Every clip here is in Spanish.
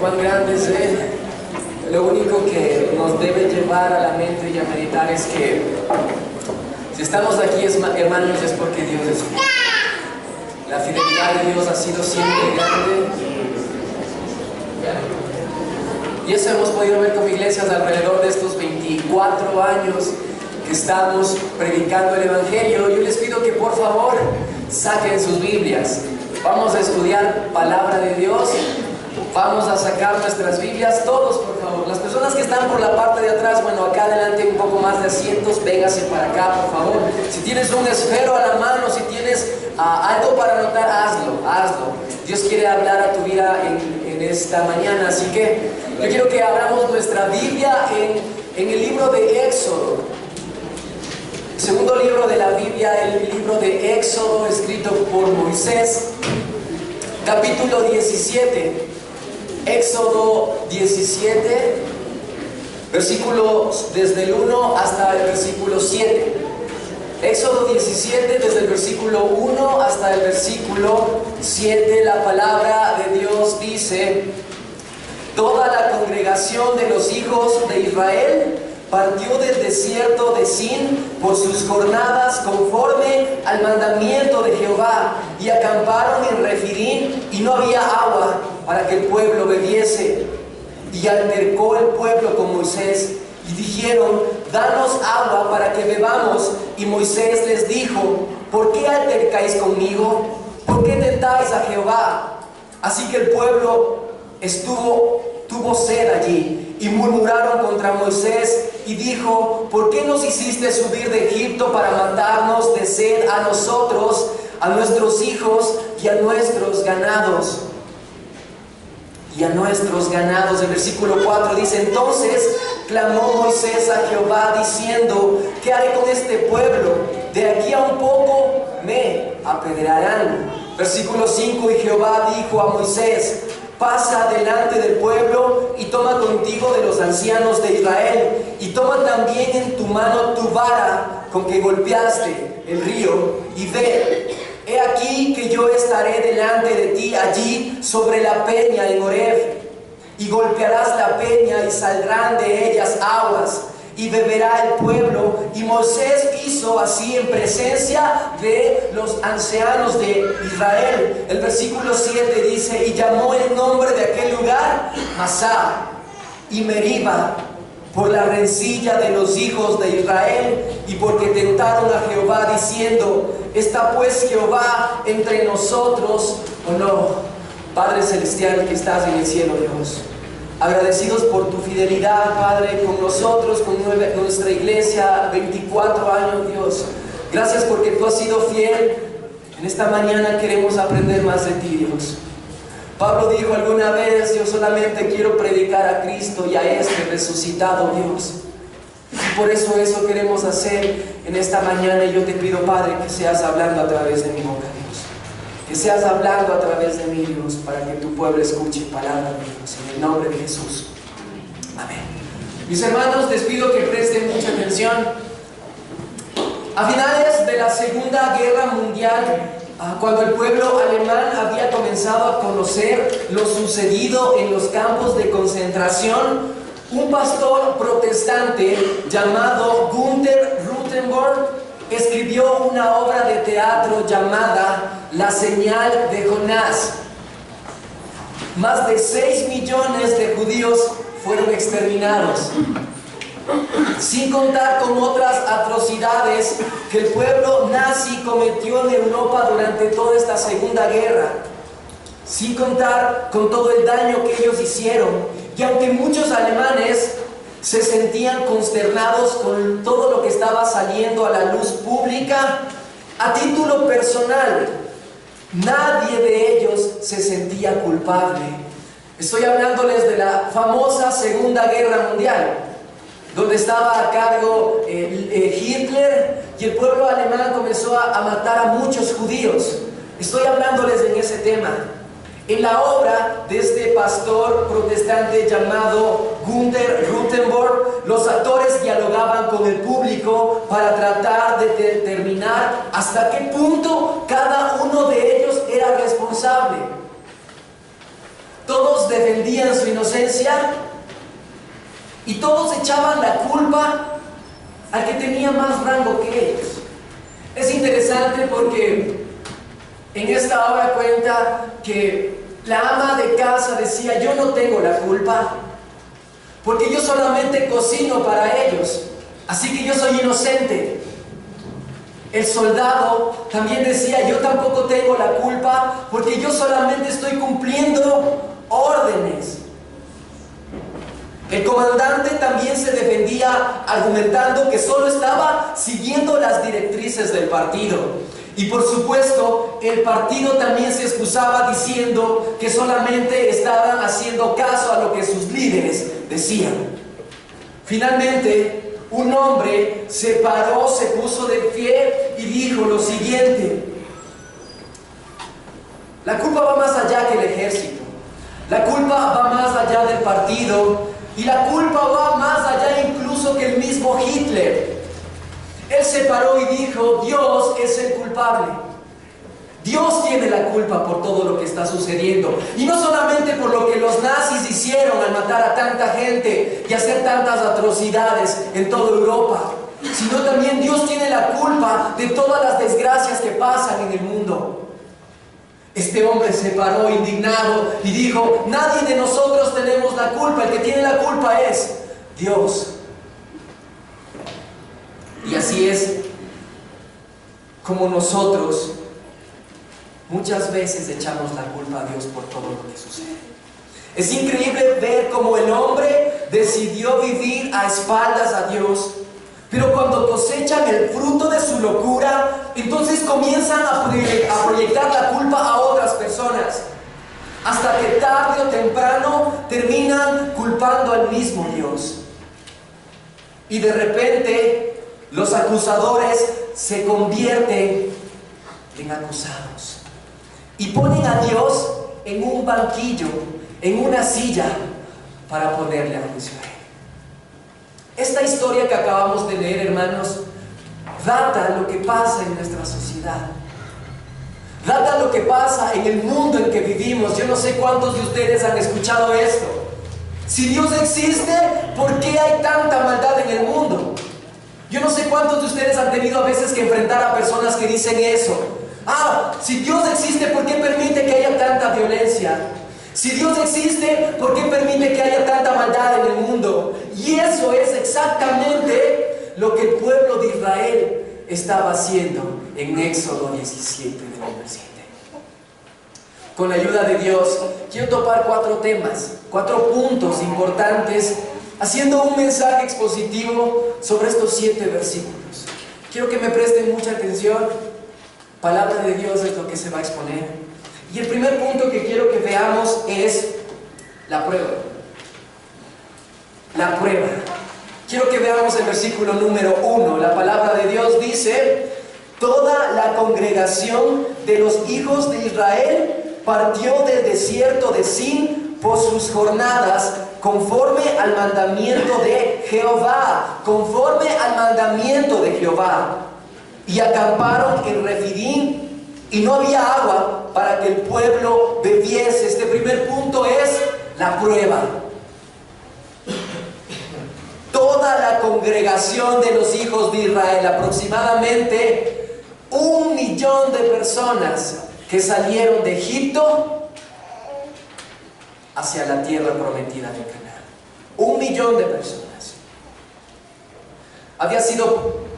cuán grande es Él. Lo único que nos debe llevar a la mente y a meditar es que si estamos aquí, hermanos, es porque Dios es fiel. La fidelidad de Dios ha sido siempre grande. Y eso hemos podido ver como iglesias alrededor de estos 24 años que estamos predicando el Evangelio. Yo les pido que por favor saquen sus Biblias. Vamos a estudiar palabra de Dios. Vamos a sacar nuestras Biblias, todos por favor. Las personas que están por la parte de atrás, bueno, acá adelante hay un poco más de asientos, véngase para acá por favor. Si tienes un esfero a la mano, si tienes algo para anotar, hazlo. Dios quiere hablar a tu vida en esta mañana, así que yo quiero que abramos nuestra Biblia en el libro de Éxodo. Segundo libro de la Biblia, el libro de Éxodo, escrito por Moisés, capítulo 17. Éxodo 17, versículos desde el 1 hasta el versículo 7. Éxodo 17, desde el versículo 1 hasta el versículo 7, la palabra de Dios dice: toda la congregación de los hijos de Israel partió del desierto de Sin por sus jornadas conforme al mandamiento de Jehová, y acamparon en Refidim, y no había agua para que el pueblo bebiese. Y altercó el pueblo con Moisés, y dijeron: danos agua para que bebamos. Y Moisés les dijo: ¿por qué altercáis conmigo? ¿Por qué tentáis a Jehová? Así que el pueblo tuvo sed allí, y murmuraron contra Moisés, y dijo: ¿por qué nos hiciste subir de Egipto para matarnos de sed a nosotros, a nuestros hijos y a nuestros ganados? El versículo 4 dice: entonces clamó Moisés a Jehová diciendo: ¿qué haré con este pueblo? De aquí a un poco me apedrearán. Versículo 5: y Jehová dijo a Moisés: pasa delante del pueblo y toma contigo de los ancianos de Israel, y toma también en tu mano tu vara con que golpeaste el río, y ve. He aquí que yo estaré delante de ti allí sobre la peña en Horeb, y golpearás la peña y saldrán de ellas aguas, y beberá el pueblo. Y Moisés hizo así en presencia de los ancianos de Israel. El versículo 7 dice: y llamó el nombre de aquel lugar Masá y Meriba, por la rencilla de los hijos de Israel, y porque tentaron a Jehová diciendo: ¿está pues Jehová entre nosotros o no? Padre celestial que estás en el cielo, Dios, agradecidos por tu fidelidad, Padre, con nosotros, con nuestra iglesia, 24 años, Dios. Gracias porque tú has sido fiel. En esta mañana queremos aprender más de ti, Dios. Pablo dijo alguna vez: yo solamente quiero predicar a Cristo y a este resucitado, Dios. Y por eso queremos hacer en esta mañana. Y yo te pido, Padre, que seas hablando a través de mi boca, Dios. Que seas hablando a través de mí, Dios, para que tu pueblo escuche palabra de Dios. En el nombre de Jesús. Amén. Mis hermanos, les pido que presten mucha atención. A finales de la Segunda Guerra Mundial, cuando el pueblo alemán había comenzado a conocer lo sucedido en los campos de concentración, un pastor protestante llamado Günther Rutenborg escribió una obra de teatro llamada La señal de Jonás. Más de 6 millones de judíos fueron exterminados, sin contar con otras atrocidades que el pueblo nazi cometió en Europa durante toda esta Segunda Guerra, sin contar con todo el daño que ellos hicieron. Y aunque muchos alemanes se sentían consternados con todo lo que estaba saliendo a la luz pública, a título personal, nadie de ellos se sentía culpable. Estoy hablándoles de la famosa Segunda Guerra Mundial, donde estaba a cargo Hitler, y el pueblo alemán comenzó a matar a muchos judíos. Estoy hablándoles en ese tema. En la obra de este pastor protestante llamado Günther Rutenborg, los actores dialogaban con el público para tratar de determinar hasta qué punto cada uno de ellos era responsable. Todos todos defendían su inocencia y todos echaban la culpa al que tenía más rango que ellos. Es interesante porque en esta obra cuenta que la ama de casa decía: yo no tengo la culpa, porque yo solamente cocino para ellos, así que yo soy inocente. El soldado también decía: yo tampoco tengo la culpa, porque yo solamente estoy cumpliendo órdenes. El comandante también se defendía argumentando que solo estaba siguiendo las directrices del partido. Y por supuesto, el partido también se excusaba diciendo que solamente estaban haciendo caso a lo que sus líderes decían. Finalmente, un hombre se paró, se puso de pie y dijo lo siguiente: la culpa va más allá que el ejército, la culpa va más allá del partido, y la culpa va más allá incluso que el mismo Hitler. Él se paró y dijo: Dios es el culpable. Dios tiene la culpa por todo lo que está sucediendo. Y no solamente por lo que los nazis hicieron al matar a tanta gente y hacer tantas atrocidades en toda Europa, sino también Dios tiene la culpa de todas las desgracias que pasan en el mundo. Este hombre se paró indignado y dijo: nadie de nosotros tenemos la culpa, el que tiene la culpa es Dios. Y así es como nosotros muchas veces echamos la culpa a Dios por todo lo que sucede. Es increíble ver cómo el hombre decidió vivir a espaldas a Dios, pero cuando cosechan el fruto de su locura, entonces comienzan a proyectar la culpa a otras personas, hasta que tarde o temprano terminan culpando al mismo Dios. Y de repente los acusadores se convierten en acusados y ponen a Dios en un banquillo, en una silla, para ponerle a juicio a él. Esta historia que acabamos de leer, hermanos, data lo que pasa en nuestra sociedad, data lo que pasa en el mundo en que vivimos. Yo no sé cuántos de ustedes han escuchado esto: si Dios existe, ¿por qué hay tanta maldad en el mundo? Yo no sé cuántos de ustedes han tenido a veces que enfrentar a personas que dicen eso: si Dios existe, ¿por qué permite que haya tanta violencia? Si Dios existe, ¿por qué permite que haya tanta maldad en el mundo? Y eso es exactamente lo que el pueblo de Israel estaba haciendo en Éxodo 17, del 1 al 7. Con la ayuda de Dios, quiero topar 4 temas, 4 puntos importantes, haciendo un mensaje expositivo sobre estos 7 versículos. Quiero que me presten mucha atención. Palabra de Dios es lo que se va a exponer. Y el primer punto que quiero que veamos es la prueba. La prueba. Quiero que veamos el versículo número 1. La palabra de Dios dice: toda la congregación de los hijos de Israel partió del desierto de Sin por sus jornadas, conforme al mandamiento de Jehová, conforme al mandamiento de Jehová, y acamparon en Refidim, y no había agua para que el pueblo bebiese. Este primer punto es la prueba. Toda la congregación de los hijos de Israel, aproximadamente 1 millón de personas que salieron de Egipto hacia la tierra prometida de Canaán. 1 millón de personas. Había sido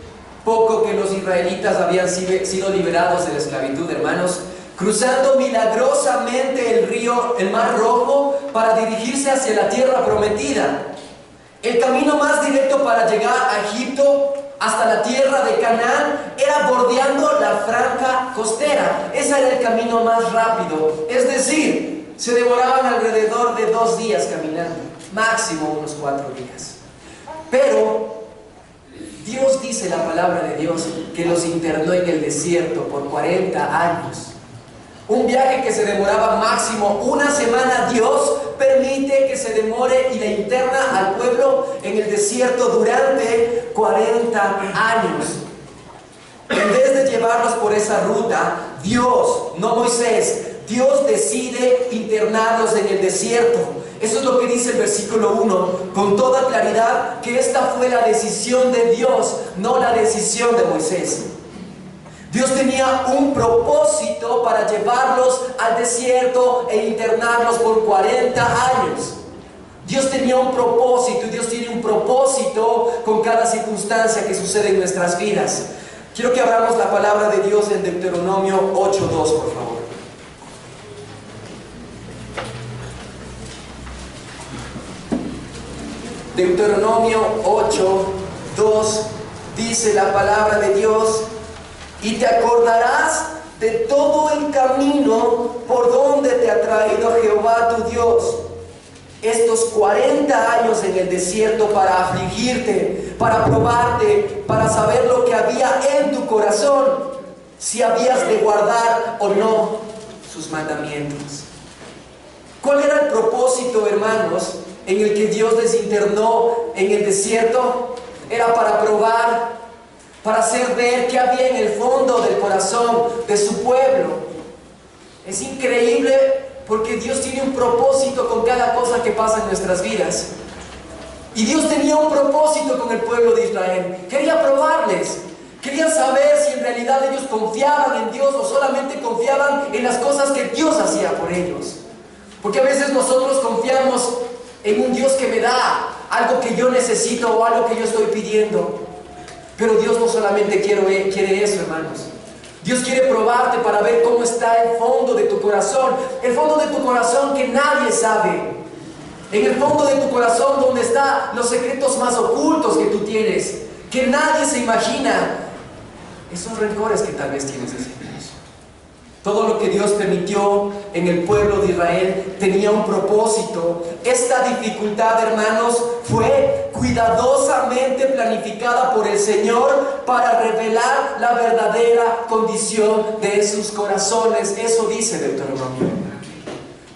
poco que los israelitas habían sido liberados de la esclavitud, hermanos, cruzando milagrosamente el río, el Mar Rojo, para dirigirse hacia la tierra prometida. El camino más directo para llegar a Egipto, hasta la tierra de Canaán, era bordeando la franja costera. Ese era el camino más rápido. Es decir, se demoraban alrededor de 2 días caminando, máximo unos 4 días. Pero Dios dice, la palabra de Dios, que los internó en el desierto por 40 años. Un viaje que se demoraba máximo 1 semana, Dios permite que se demore y le interna al pueblo en el desierto durante 40 años. En vez de llevarlos por esa ruta, Dios, no Moisés, Dios decide internarlos en el desierto. Eso es lo que dice el versículo 1 con toda claridad, que esta fue la decisión de Dios, no la decisión de Moisés. Dios tenía un propósito para llevarlos al desierto e internarlos por 40 años. Dios tenía un propósito, y Dios tiene un propósito con cada circunstancia que sucede en nuestras vidas. Quiero que abramos la palabra de Dios en Deuteronomio 8:2, por favor. Deuteronomio 8:2 dice la palabra de Dios: y te acordarás de todo el camino por donde te ha traído Jehová tu Dios estos 40 años en el desierto, para afligirte, para probarte, para saber lo que había en tu corazón, si habías de guardar o no sus mandamientos. ¿Cuál era el propósito, hermanos, en el que Dios les internó en el desierto? Era para probar, para hacer ver qué había en el fondo del corazón de su pueblo. Es increíble, porque Dios tiene un propósito con cada cosa que pasa en nuestras vidas. Y Dios tenía un propósito con el pueblo de Israel. Quería probarles. Querían saber si en realidad ellos confiaban en Dios o solamente confiaban en las cosas que Dios hacía por ellos. Porque a veces nosotros confiamos en un Dios que me da algo que yo necesito o algo que yo estoy pidiendo. Pero Dios no solamente quiere eso, hermanos. Dios quiere probarte para ver cómo está el fondo de tu corazón. El fondo de tu corazón que nadie sabe. En el fondo de tu corazón donde están los secretos más ocultos que tú tienes, que nadie se imagina. Esos rencores que tal vez tienes hacia Dios. Todo lo que Dios permitió en el pueblo de Israel tenía un propósito. Esta dificultad, hermanos, fue cuidadosamente planificada por el Señor para revelar la verdadera condición de sus corazones. Eso dice Deuteronomio.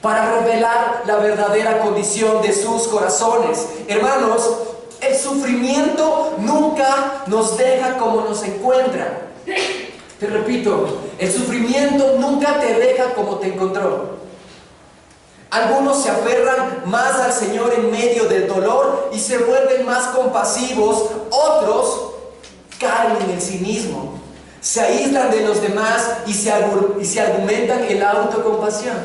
Para revelar la verdadera condición de sus corazones. Hermanos, el sufrimiento nunca nos deja como nos encuentra. Te repito, el sufrimiento nunca te deja como te encontró. Algunos se aferran más al Señor en medio del dolor y se vuelven más compasivos. Otros caen en el cinismo, se aíslan de los demás y se argumentan en la autocompasión.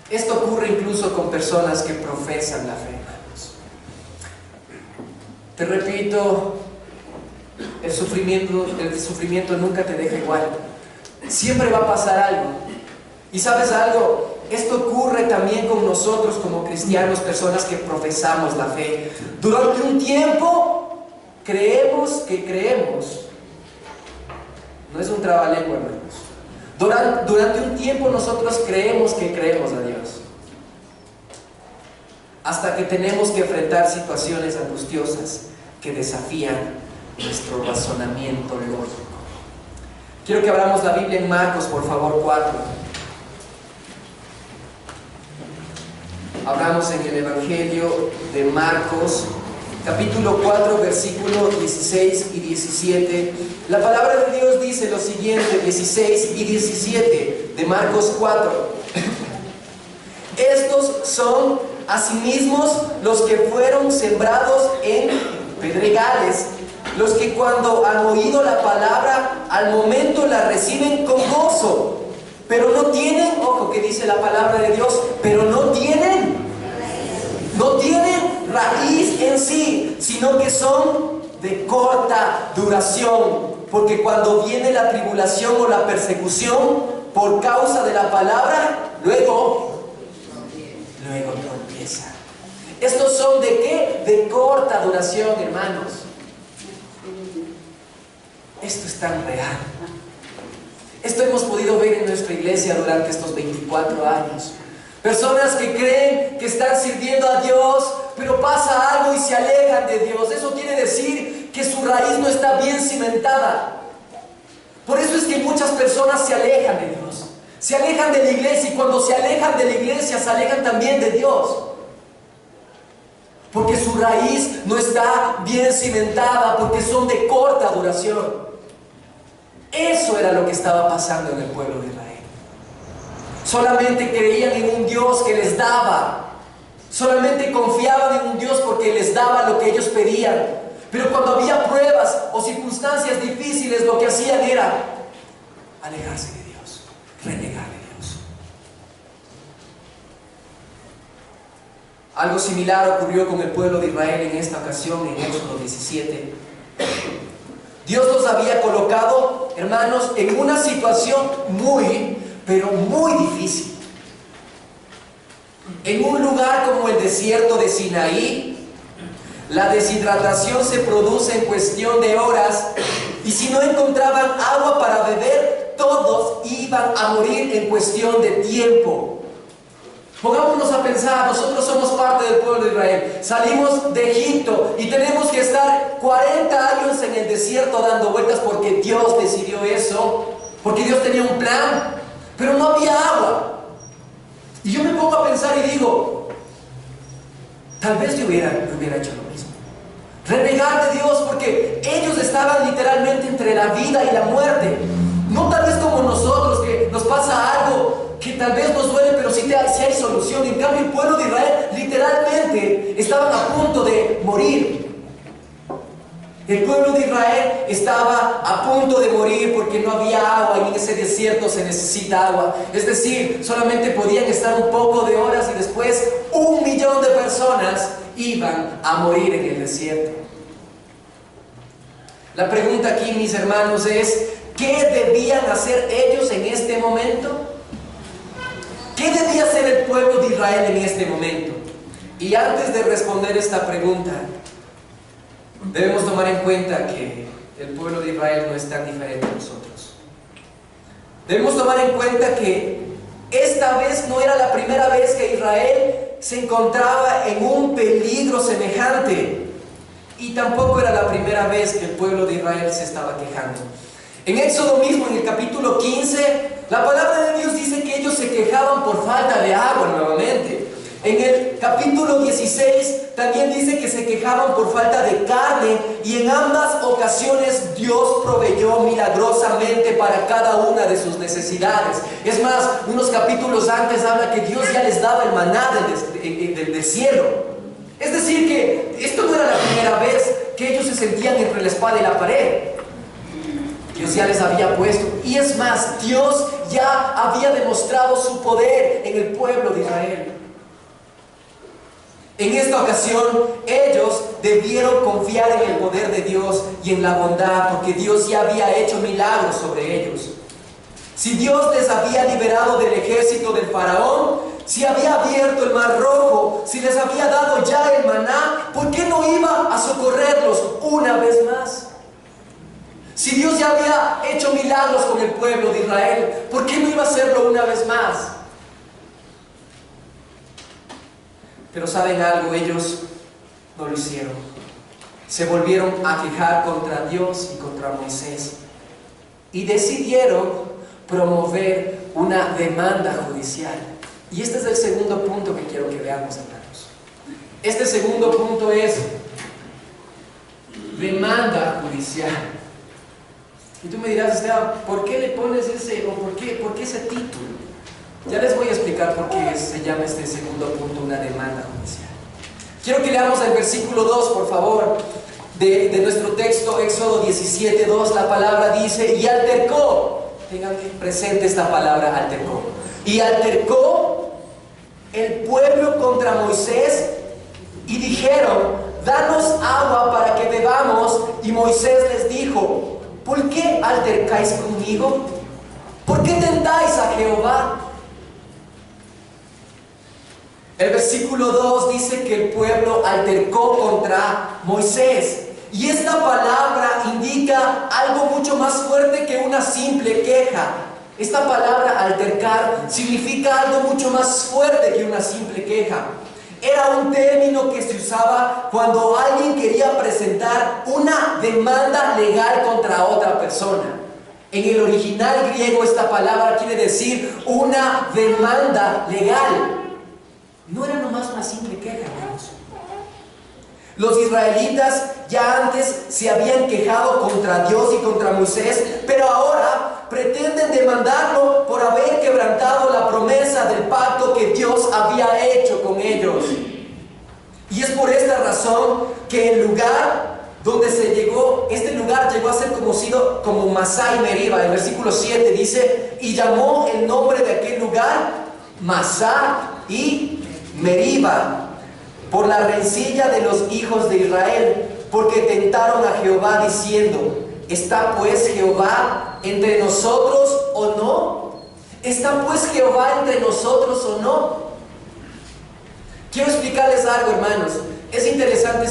Esto ocurre incluso con personas que profesan la fe, hermanos. Te repito, el sufrimiento nunca te deja igual. Siempre va a pasar algo. Y ¿sabes algo? Esto ocurre también con nosotros como cristianos, personas que profesamos la fe. Durante un tiempo creemos que creemos. No es un trabalengua, hermanos. Durante un tiempo nosotros creemos que creemos a Dios. Hasta que tenemos que enfrentar situaciones angustiosas que desafían nuestro razonamiento lógico. Quiero que abramos la Biblia en Marcos, por favor, 4. Hablamos en el Evangelio de Marcos, capítulo 4, versículos 16 y 17. La palabra de Dios dice lo siguiente, 16 y 17 de Marcos 4. Estos son asimismo los que fueron sembrados en pedregales, los que cuando han oído la palabra, al momento la reciben con gozo, pero no tienen, ojo que dice la palabra de Dios, pero no tienen raíz en sí, sino que son de corta duración, porque cuando viene la tribulación o la persecución por causa de la palabra, luego tropieza. ¿Estos son de qué? De corta duración, hermanos. Esto es tan real. Esto hemos podido ver en nuestra iglesia durante estos 24 años. Personas que creen que están sirviendo a Dios, pero pasa algo y se alejan de Dios. Eso quiere decir que su raíz no está bien cimentada. Por eso es que muchas personas se alejan de Dios. Se alejan de la iglesia, y cuando se alejan de la iglesia, se alejan también de Dios. Porque su raíz no está bien cimentada, porque son de corta duración. Eso era lo que estaba pasando en el pueblo de Israel. Solamente creían en un Dios que les daba. Solamente confiaban en un Dios porque les daba lo que ellos pedían. Pero cuando había pruebas o circunstancias difíciles, lo que hacían era alejarse de Dios, renegar de Dios. Algo similar ocurrió con el pueblo de Israel en esta ocasión, en Éxodo 17. Dios los había colocado, hermanos, en una situación pero muy difícil. En un lugar como el desierto de Sinaí, la deshidratación se produce en cuestión de horas, y si no encontraban agua para beber, todos iban a morir en cuestión de tiempo. Pongámonos a pensar, nosotros somos parte del pueblo de Israel, salimos de Egipto y tenemos que estar 40 años en el desierto dando vueltas porque Dios decidió eso, porque Dios tenía un plan, pero no había agua. Y yo me pongo a pensar y digo, tal vez yo hubiera hecho lo mismo. Renegar de Dios, porque ellos estaban literalmente entre la vida y la muerte. No tal vez como nosotros, que nos pasa algo que tal vez nos duele, pero sí hay solución. En cambio, el pueblo de Israel literalmente estaban a punto de morir. El pueblo de Israel estaba a punto de morir porque no había agua, y en ese desierto se necesita agua. Es decir, solamente podían estar un poco de horas y después 1 millón de personas iban a morir en el desierto. La pregunta aquí, mis hermanos, es: ¿qué debían hacer ellos en este momento? ¿Qué debía hacer el pueblo de Israel en este momento? Y antes de responder esta pregunta, debemos tomar en cuenta que el pueblo de Israel no es tan diferente a nosotros. Debemos tomar en cuenta que esta vez no era la primera vez que Israel se encontraba en un peligro semejante, y tampoco era la primera vez que el pueblo de Israel se estaba quejando. En Éxodo mismo, en el capítulo 15, la palabra de Dios dice que ellos se quejaban por falta de agua nuevamente. En el capítulo 16 también dice que se quejaban por falta de carne, y en ambas ocasiones Dios proveyó milagrosamente para cada una de sus necesidades. Es más, unos capítulos antes habla que Dios ya les daba el maná del cielo. Es decir, que esto no era la primera vez que ellos se sentían entre la espada y la pared. Dios ya les había puesto, y es más, Dios ya había demostrado su poder en el pueblo de Israel. En esta ocasión, ellos debieron confiar en el poder de Dios y en la bondad, porque Dios ya había hecho milagros sobre ellos. Si Dios les había liberado del ejército del faraón, si había abierto el mar rojo, si les había dado ya el maná, ¿por qué no iba a socorrerlos una vez más? Si Dios ya había hecho milagros con el pueblo de Israel, ¿por qué no iba a hacerlo una vez más? Pero ¿saben algo? Ellos no lo hicieron. Se volvieron a quejar contra Dios y contra Moisés, y decidieron promover una demanda judicial. Y este es el segundo punto que quiero que veamos, hermanos. Este segundo punto es demanda judicial. Y tú me dirás, Esteban, ¿por qué le pones ese, o por qué ese título? Ya les voy a explicar por qué se llama este segundo punto una demanda judicial. Quiero que leamos el versículo 2, por favor, de nuestro texto, Éxodo 17:2. La palabra dice: y altercó, tengan presente esta palabra, altercó. Y altercó el pueblo contra Moisés, y dijeron: danos agua para que bebamos. Y Moisés les dijo: ¿por qué altercáis conmigo? ¿Por qué tentáis a Jehová? El versículo 2 dice que el pueblo altercó contra Moisés. Y esta palabra indica algo mucho más fuerte que una simple queja. Esta palabra altercar significa algo mucho más fuerte que una simple queja. Era un término que se usaba cuando alguien quería presentar una demanda legal contra otra persona. En el original griego esta palabra quiere decir una demanda legal. No era nomás una simple queja, hermanos. Los israelitas ya antes se habían quejado contra Dios y contra Moisés, pero ahora pretenden demandarlo por haber quebrantado la promesa del pacto que Dios había hecho con ellos. Y es por esta razón que el lugar donde se llegó, este lugar llegó a ser conocido como Masá y Meriba. El versículo 7 dice, y llamó el nombre de aquel lugar Masá y Meriba, por la rencilla de los hijos de Israel, porque tentaron a Jehová diciendo, ¿está pues Jehová entre nosotros o no? ¿Está pues Jehová entre nosotros o no? Quiero explicarles algo, hermanos. Es interesante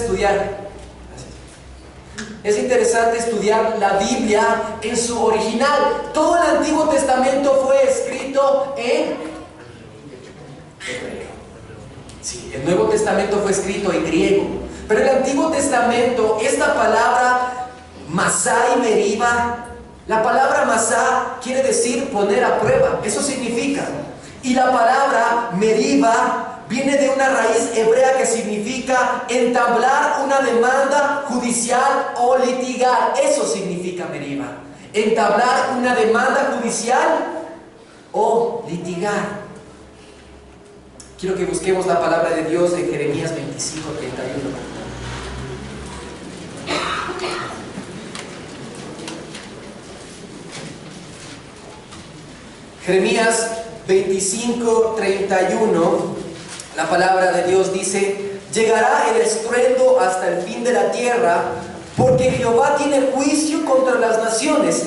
estudiar la Biblia en su original. Todo el Antiguo Testamento fue escrito en hebreo. Sí, el Nuevo Testamento fue escrito en griego. Pero el Antiguo Testamento, esta palabra Masá y Meriba, la palabra Masá quiere decir poner a prueba. Eso significa. Y la palabra Meriba viene de una raíz hebrea que significa entablar una demanda judicial o litigar. Eso significa Meriba. Entablar una demanda judicial o litigar. Quiero que busquemos la palabra de Dios en Jeremías 25, 31. Jeremías 25, 31, la palabra de Dios dice, llegará el estruendo hasta el fin de la tierra, porque Jehová tiene juicio contra las naciones.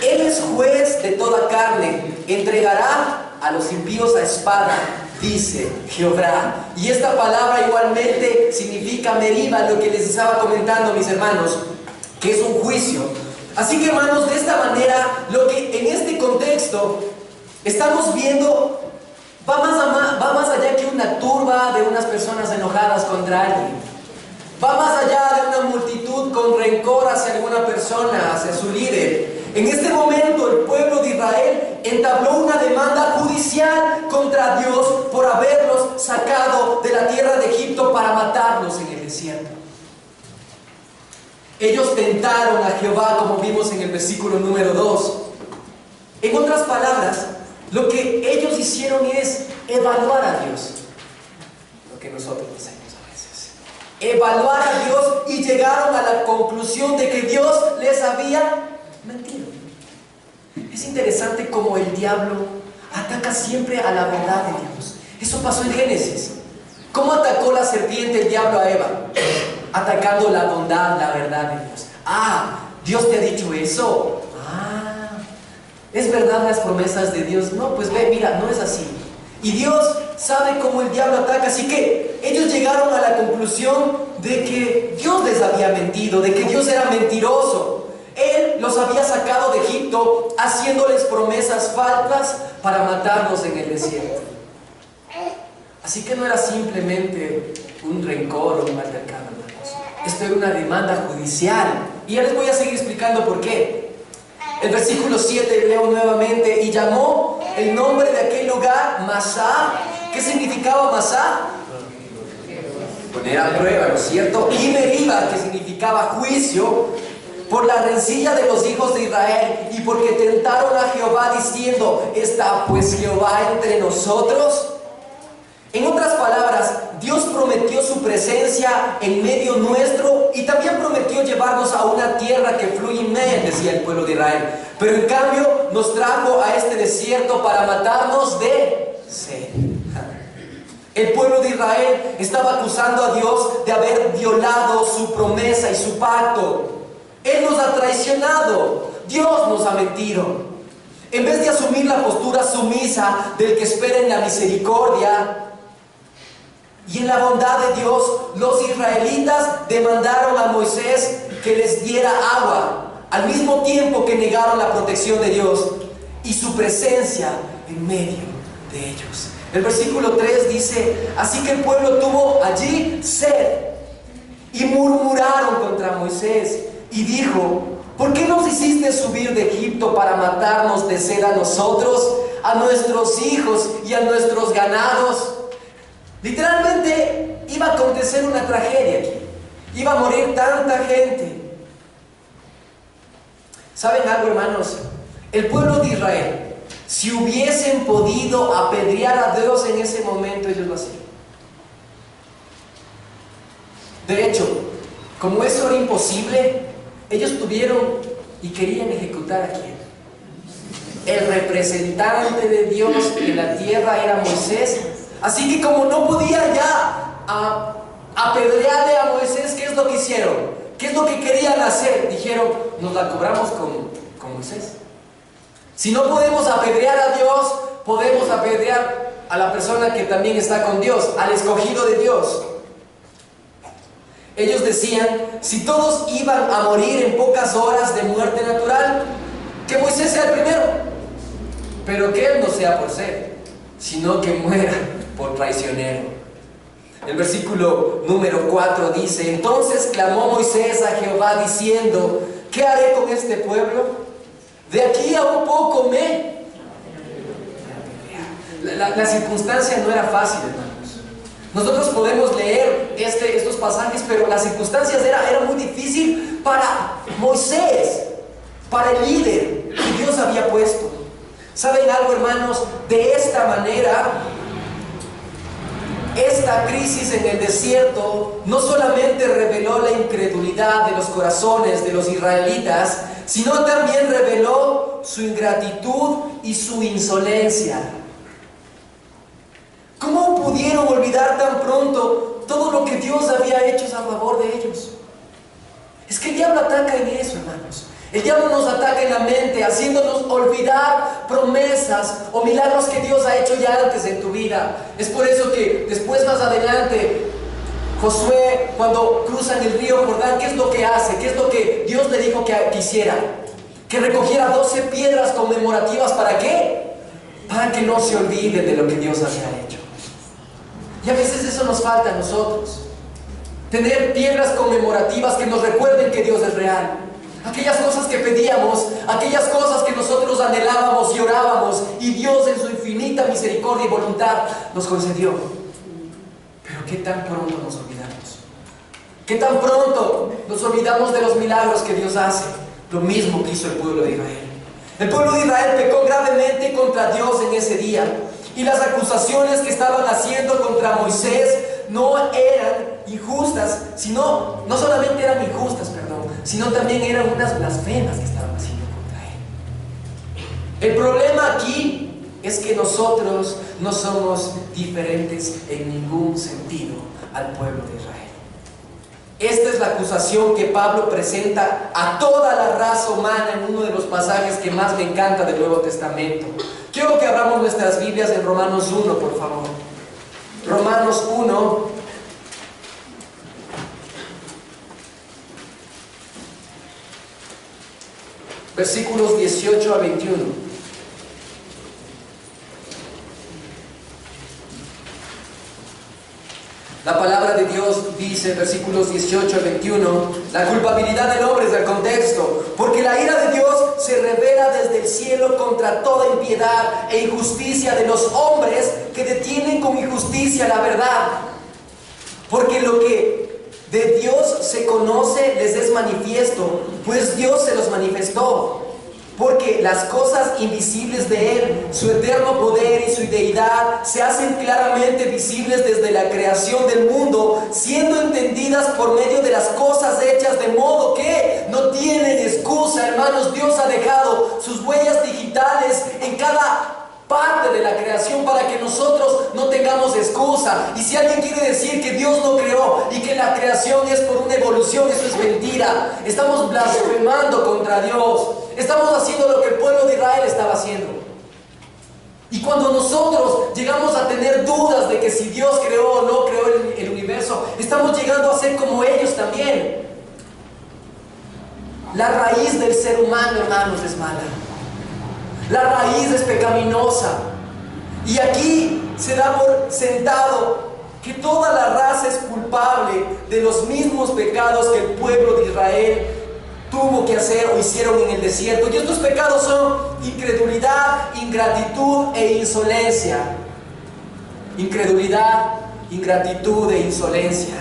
Él es juez de toda carne, entregará a los impíos a espada, dice Jehová. Y esta palabra igualmente significa Meriba, lo que les estaba comentando, mis hermanos, que es un juicio. Así que, hermanos, de esta manera, lo que en este contexto estamos viendo va más allá que una turba de unas personas enojadas contra alguien. Va más allá de una multitud con rencor hacia alguna persona, hacia su líder. En este momento el pueblo de Israel entabló una demanda judicial contra Dios por haberlos sacado de la tierra de Egipto para matarlos en el desierto. Ellos tentaron a Jehová, como vimos en el versículo número 2. En otras palabras, lo que ellos hicieron es evaluar a Dios. Lo que nosotros hacemos a veces. Evaluar a Dios y llegaron a la conclusión de que Dios les había mentido. Es interesante cómo el diablo ataca siempre a la verdad de Dios. Eso pasó en Génesis. ¿Cómo atacó la serpiente el diablo a Eva? Atacando la bondad, la verdad de Dios. Dios te ha dicho eso. ¿Es verdad las promesas de Dios? No, pues ve, mira, no es así. Y Dios sabe cómo el diablo ataca. Así que ellos llegaron a la conclusión de que Dios les había mentido, de que Dios era mentiroso. Él los había sacado de Egipto haciéndoles promesas falsas para matarlos en el desierto. Así que no era simplemente un rencor o un altercado, hermanos. Esto era una demanda judicial. Y ya les voy a seguir explicando por qué. El versículo 7 leo nuevamente, y llamó el nombre de aquel lugar Masá. ¿Qué significaba Masá? Poner a prueba, ¿no es cierto? Y Meriba, que significaba juicio, por la rencilla de los hijos de Israel, y porque tentaron a Jehová diciendo, ¿está pues Jehová entre nosotros? En otras palabras, Dios prometió su presencia en medio nuestro y también prometió llevarnos a una tierra que fluye y miel, decía el pueblo de Israel. Pero en cambio nos trajo a este desierto para matarnos de sed. El pueblo de Israel estaba acusando a Dios de haber violado su promesa y su pacto. Él nos ha traicionado. Dios nos ha mentido. En vez de asumir la postura sumisa del que espera en la misericordia y en la bondad de Dios, los israelitas demandaron a Moisés que les diera agua, al mismo tiempo que negaron la protección de Dios y su presencia en medio de ellos. El versículo 3 dice, así que el pueblo tuvo allí sed y murmuraron contra Moisés y dijo, ¿por qué nos hiciste subir de Egipto para matarnos de sed a nosotros, a nuestros hijos y a nuestros ganados? Literalmente iba a acontecer una tragedia aquí. Iba a morir tanta gente. ¿Saben algo, hermanos? El pueblo de Israel, si hubiesen podido apedrear a Dios en ese momento, ellos lo hacían. De hecho, como eso era imposible, ellos tuvieron y querían ejecutar a quién. El representante de Dios en la tierra era Moisés. Así que como no podía ya apedrearle a Moisés, ¿qué es lo que hicieron? ¿Qué es lo que querían hacer? Dijeron, nos la cobramos con Moisés. Si no podemos apedrear a Dios, podemos apedrear a la persona que también está con Dios, al escogido de Dios. Ellos decían, si todos iban a morir en pocas horas de muerte natural, que Moisés sea el primero, pero que él no sea por sed, sino que muera por traicionero. El versículo número 4 dice, entonces clamó Moisés a Jehová diciendo, ¿qué haré con este pueblo? De aquí a un poco La circunstancia no era fácil, hermanos. Nosotros podemos leer estos pasajes, pero las circunstancias era muy difícil para Moisés, para el líder que Dios había puesto. ¿Saben algo, hermanos? De esta manera, esta crisis en el desierto no solamente reveló la incredulidad de los corazones de los israelitas, sino también reveló su ingratitud y su insolencia. ¿Cómo pudieron olvidar tan pronto todo lo que Dios había hecho a favor de ellos? Es que el diablo ataca en eso, hermanos. El diablo nos ataca en la mente, haciéndonos olvidar promesas o milagros que Dios ha hecho ya antes en tu vida. Es por eso que después, más adelante, Josué, cuando cruzan el río Jordán, ¿qué es lo que hace? ¿Qué es lo que Dios le dijo que hiciera? Que recogiera 12 piedras conmemorativas. ¿Para qué? Para que no se olviden de lo que Dios había hecho. Y a veces eso nos falta a nosotros. Tener piedras conmemorativas que nos recuerden que Dios es real. Aquellas cosas que pedíamos, aquellas cosas que nosotros anhelábamos y orábamos, y Dios en su infinita misericordia y voluntad nos concedió. Pero ¿qué tan pronto nos olvidamos? ¿Qué tan pronto nos olvidamos de los milagros que Dios hace? Lo mismo que hizo el pueblo de Israel. El pueblo de Israel pecó gravemente contra Dios en ese día, y las acusaciones que estaban haciendo contra Moisés no eran injustas, no solamente eran injustas, sino también eran unas blasfemas que estaban haciendo contra él. El problema aquí es que nosotros no somos diferentes en ningún sentido al pueblo de Israel. Esta es la acusación que Pablo presenta a toda la raza humana en uno de los pasajes que más me encanta del Nuevo Testamento. Quiero que abramos nuestras Biblias en Romanos 1, por favor. Romanos 1. Versículos 18 a 21. La palabra de Dios dice, versículos 18 a 21, la culpabilidad del hombre es el contexto, porque la ira de Dios se revela desde el cielo contra toda impiedad e injusticia de los hombres que detienen con injusticia la verdad. Porque lo que de Dios se conoce les es manifiesto, pues Dios se los manifestó. Porque las cosas invisibles de Él, su eterno poder y su deidad, se hacen claramente visibles desde la creación del mundo, siendo entendidas por medio de las cosas hechas, de modo que no tienen excusa, hermanos. Dios ha dejado sus huellas digitales en cada parte de la creación para que nosotros no tengamos excusa. Y si alguien quiere decir que Dios no creó y que la creación es por una evolución, eso es mentira. Estamos blasfemando contra Dios. Estamos haciendo lo que el pueblo de Israel estaba haciendo. Y cuando nosotros llegamos a tener dudas de que si Dios creó o no creó el universo, estamos llegando a ser como ellos también. La raíz del ser humano, hermanos, es mala. La raíz es pecaminosa. Y aquí se da por sentado que toda la raza es culpable de los mismos pecados que el pueblo de Israel tuvo que hacer o hicieron en el desierto. Y estos pecados son incredulidad, ingratitud e insolencia. Incredulidad, ingratitud e insolencia.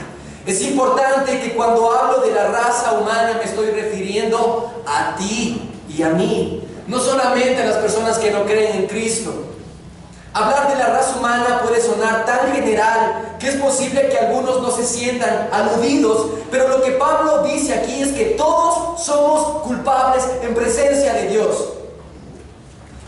Es importante que cuando hablo de la raza humana me estoy refiriendo a ti y a mí, no solamente a las personas que no creen en Cristo. Hablar de la raza humana puede sonar tan general que es posible que algunos no se sientan aludidos, pero lo que Pablo dice aquí es que todos somos culpables en presencia de Dios.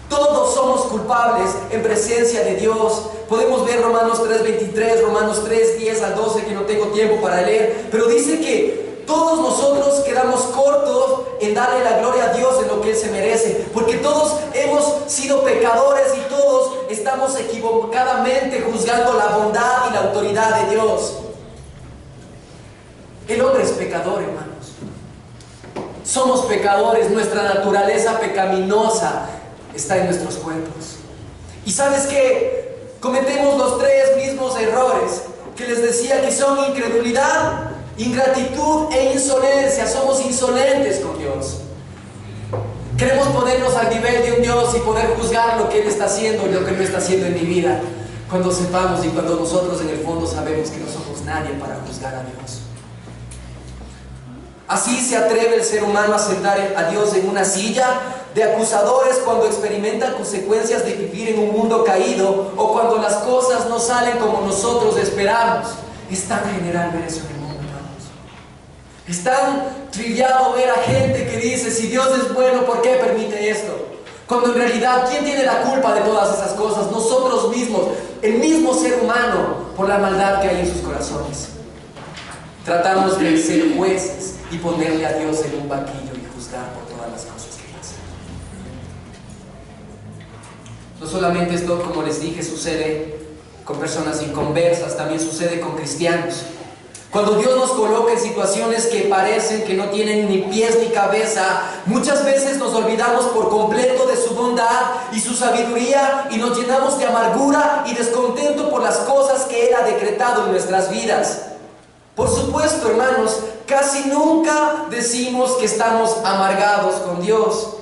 Todos somos culpables en presencia de Dios. Podemos ver Romanos 3:23, Romanos 3:10 al 12, que no tengo tiempo para leer, pero dice que todos nosotros quedamos cortos en darle la gloria a Dios en lo que Él se merece, porque todos hemos sido pecadores y todos estamos equivocadamente juzgando la bondad y la autoridad de Dios. El hombre es pecador, hermanos. Somos pecadores, nuestra naturaleza pecaminosa está en nuestros cuerpos. ¿Y sabes qué? Cometemos los tres mismos errores que les decía, que son incredulidad, ingratitud e insolencia. Somos insolentes con Dios. Queremos ponernos al nivel de un Dios y poder juzgar lo que Él está haciendo y lo que no está haciendo en mi vida, cuando sepamos y cuando nosotros en el fondo sabemos que no somos nadie para juzgar a Dios. Así se atreve el ser humano a sentar a Dios en una silla de acusadores cuando experimenta consecuencias de vivir en un mundo caído o cuando las cosas no salen como nosotros esperamos. Es tan general ver eso en el mundo, hermanos. Es tan trillado ver a gente que dice, si Dios es bueno, ¿por qué permite esto? Cuando en realidad, ¿quién tiene la culpa de todas esas cosas? Nosotros mismos, el mismo ser humano, por la maldad que hay en sus corazones. Tratamos de ser jueces y ponerle a Dios en un banquillo y juzgar por todas las cosas que pasan. No solamente esto, como les dije, sucede con personas inconversas, también sucede con cristianos. Cuando Dios nos coloca en situaciones que parecen que no tienen ni pies ni cabeza, muchas veces nos olvidamos por completo de su bondad y su sabiduría y nos llenamos de amargura y descontento por las cosas que Él ha decretado en nuestras vidas. Por supuesto, hermanos, casi nunca decimos que estamos amargados con Dios.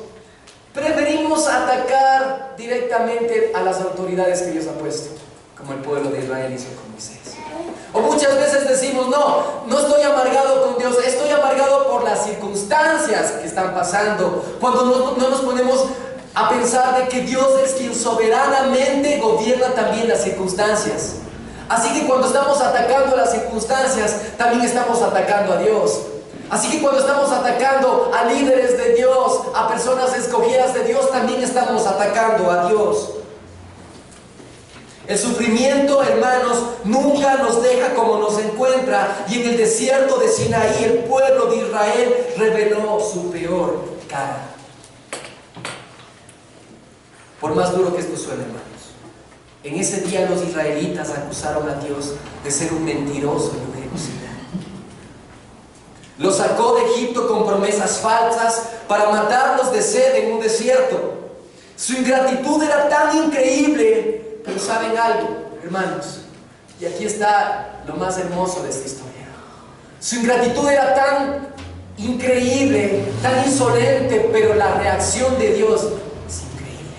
Preferimos atacar directamente a las autoridades que Dios ha puesto, como el pueblo de Israel hizo con Moisés. O muchas veces decimos, no estoy amargado con Dios, estoy amargado por las circunstancias que están pasando. Cuando no nos ponemos a pensar de que Dios es quien soberanamente gobierna también las circunstancias. Así que cuando estamos atacando las circunstancias, también estamos atacando a Dios. Así que cuando estamos atacando a líderes de Dios, a personas escogidas de Dios, también estamos atacando a Dios. El sufrimiento, hermanos, nunca nos deja como nos encuentra. Y en el desierto de Sinaí, el pueblo de Israel reveló su peor cara. Por más duro que esto suene, hermanos, en ese día los israelitas acusaron a Dios de ser un mentiroso y un genocida. Los sacó de Egipto con promesas falsas para matarlos de sed en un desierto. Su ingratitud era tan increíble. Pero ¿saben algo, hermanos? Y aquí está lo más hermoso de esta historia. Su ingratitud era tan increíble, tan insolente, pero la reacción de Dios es increíble.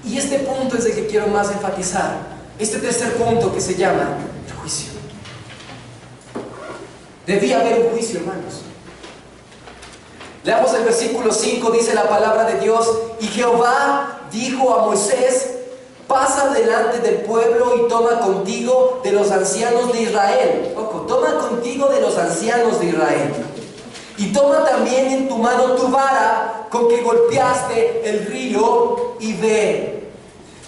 Y este punto es el que quiero más enfatizar. Este tercer punto que se llama el juicio. Debía haber un juicio, hermanos. Leamos el versículo 5, dice la palabra de Dios: y Jehová dijo a Moisés: pasa delante del pueblo y toma contigo de los ancianos de Israel. Ojo, toma contigo de los ancianos de Israel. Y toma también en tu mano tu vara con que golpeaste el río y ve.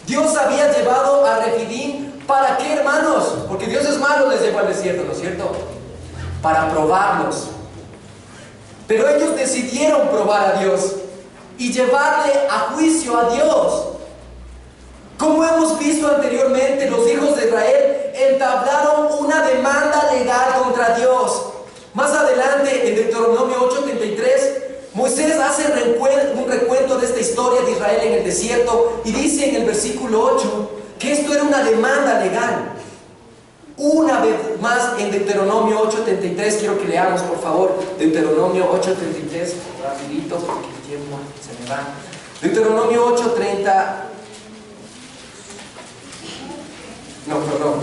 Dios había llevado a Refidim, ¿para qué, hermanos? Porque Dios es malo, les llevó al desierto, ¿no es cierto? Para probarlos. Pero ellos decidieron probar a Dios y llevarle a juicio a Dios. Como hemos visto anteriormente, los hijos de Israel entablaron una demanda legal contra Dios. Más adelante, en Deuteronomio 8:33, Moisés hace un recuento de esta historia de Israel en el desierto y dice en el versículo 8 que esto era una demanda legal. Una vez más en Deuteronomio 8:33, quiero que leamos por favor Deuteronomio 8:33, rapidito porque el tiempo se me va. Deuteronomio 8:30. No, perdón.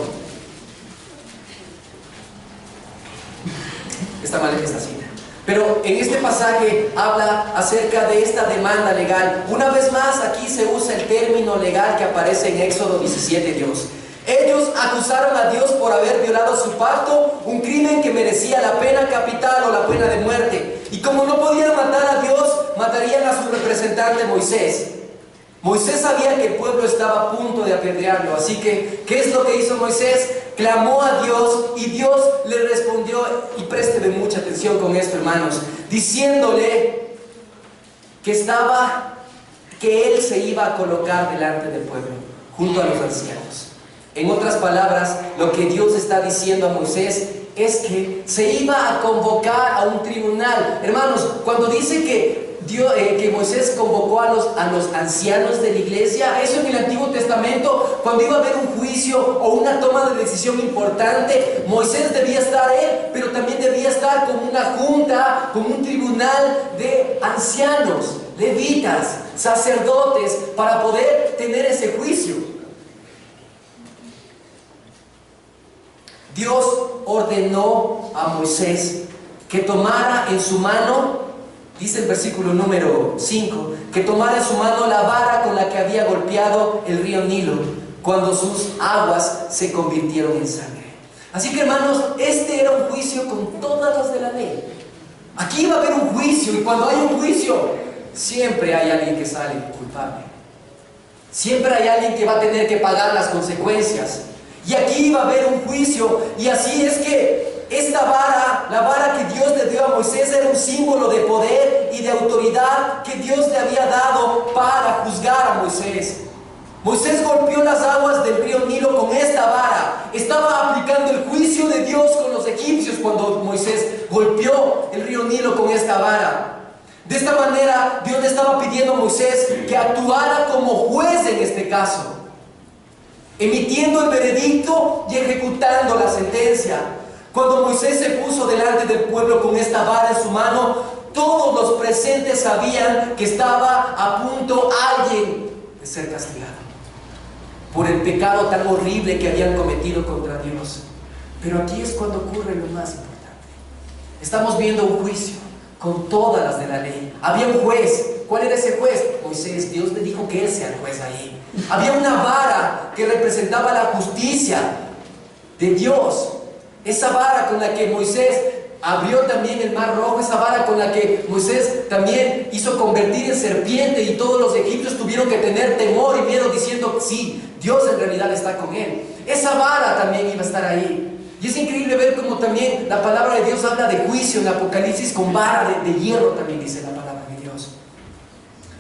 mal esta cita. Pero en este pasaje habla acerca de esta demanda legal. Una vez más, aquí se usa el término legal que aparece en Éxodo 17, Dios. Ellos acusaron a Dios por haber violado su pacto, un crimen que merecía la pena capital o la pena de muerte. Y como no podían matar a Dios, matarían a su representante Moisés. Moisés sabía que el pueblo estaba a punto de apedrearlo, así que, ¿qué es lo que hizo Moisés? Clamó a Dios y Dios le respondió, y présteme mucha atención con esto, hermanos, diciéndole que él se iba a colocar delante del pueblo, junto a los ancianos. En otras palabras, lo que Dios está diciendo a Moisés es que se iba a convocar a un tribunal. Hermanos, cuando dice que Moisés convocó a los ancianos de la iglesia, eso en el Antiguo Testamento, cuando iba a haber un juicio o una toma de decisión importante, Moisés debía estar él, pero también debía estar como una junta, como un tribunal de ancianos, levitas, sacerdotes, para poder tener ese juicio. Dios ordenó a Moisés que tomara en su mano, dice el versículo número 5, que tomara en su mano la vara con la que había golpeado el río Nilo cuando sus aguas se convirtieron en sangre. Así que, hermanos, este era un juicio con todas las de la ley. Aquí iba a haber un juicio, y cuando hay un juicio siempre hay alguien que sale culpable, siempre hay alguien que va a tener que pagar las consecuencias. Y aquí iba a haber un juicio, y así es que esta vara, la vara que Dios le dio a Moisés, era un símbolo de poder y de autoridad que Dios le había dado para juzgar a Moisés. Moisés golpeó las aguas del río Nilo con esta vara. Estaba aplicando el juicio de Dios con los egipcios cuando Moisés golpeó el río Nilo con esta vara. De esta manera, Dios le estaba pidiendo a Moisés que actuara como juez en este caso, emitiendo el veredicto y ejecutando la sentencia. Cuando Moisés se puso delante del pueblo con esta vara en su mano, todos los presentes sabían que estaba a punto alguien de ser castigado por el pecado tan horrible que habían cometido contra Dios. Pero aquí es cuando ocurre lo más importante. Estamos viendo un juicio con todas las de la ley. Había un juez. ¿Cuál era ese juez? Moisés. Dios le dijo que él sea el juez ahí. Había una vara que representaba la justicia de Dios. Esa vara con la que Moisés abrió también el mar rojo, esa vara con la que Moisés también hizo convertir en serpiente, y todos los egipcios tuvieron que tener temor y miedo diciendo, sí, Dios en realidad está con él. Esa vara también iba a estar ahí. Y es increíble ver cómo también la palabra de Dios habla de juicio en Apocalipsis con vara de hierro, también dice la palabra de Dios.